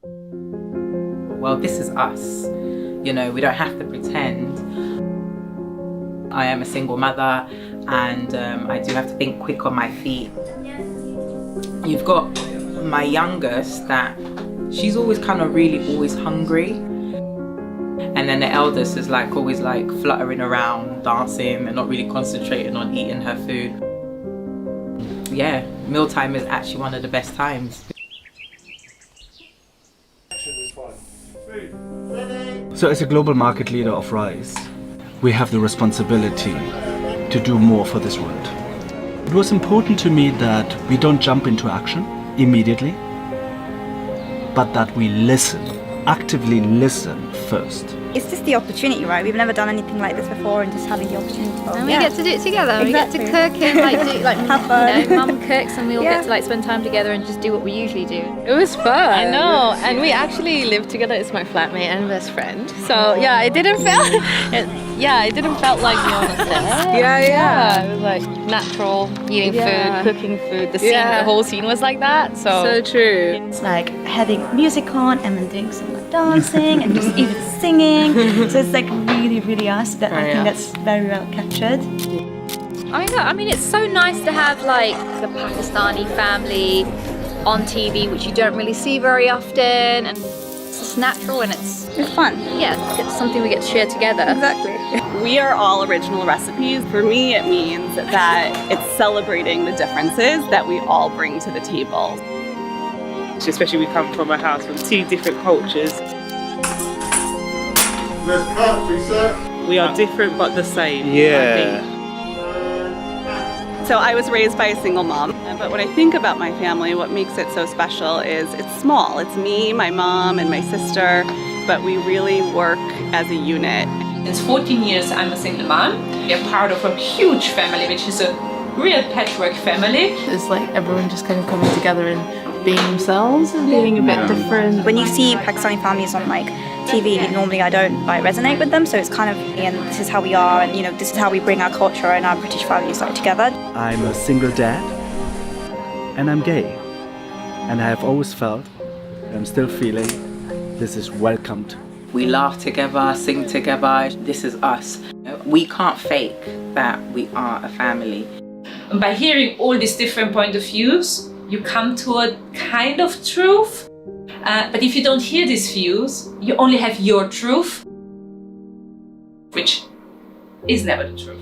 Well, this is us. You know, we don't have to pretend. I am a single mother and I do have to think quick on my feet. You've got my youngest that she's always kind of really always hungry. And then the eldest is like always like fluttering around, dancing and not really concentrating on eating her food. Yeah, mealtime is actually one of the best times. So as a global market leader of rice, we have the responsibility to do more for this world. It was important to me that we don't jump into action immediately, but that we listen, actively listen first. It's just the opportunity, right? We've never done anything like this before, and just having the opportunity. And we get to do it together. Exactly. We get to cook and Have fun. Mum cooks, and we all get to spend time together and just do what we usually do. It was fun. I know, and we actually live together. It's my flatmate and best friend. So yeah, it didn't feel. It didn't felt like you're on a set. Yeah. It was like natural eating food, cooking food. The whole scene was like that. So true. It's like having music on and then doing some like dancing and just even singing. So it's like really, really us. That I think that's very well captured. I mean, it's so nice to have like the Pakistani family on TV, which you don't really see very often, and it's just natural and it's fun. Yeah, it's something we get to share together. Exactly. We are all original recipes. For me, it means that it's celebrating the differences that we all bring to the table. Especially we come from a house with 2 different cultures. We are different but the same. Yeah. So I was raised by a single mom, but when I think about my family, what makes it so special is it's small. It's me, my mom, and my sister, but we really work as a unit. It's 14 years I'm a single mom. We're part of a huge family, which is a real patchwork family. it's like everyone just kind of coming together and being themselves and being a bit different. When you see Pakistani families on like TV, normally I don't like resonate with them, so it's kind of, and this is how we are, and you know, this is how we bring our culture and our British values like together. I'm a single dad and I'm gay. And I have always felt, and I'm still feeling, this is welcomed. We laugh together, sing together. This is us. We can't fake that we are a family. And by hearing all these different point of views, you come to a kind of truth. But if you don't hear these views, you only have your truth, which is never the truth.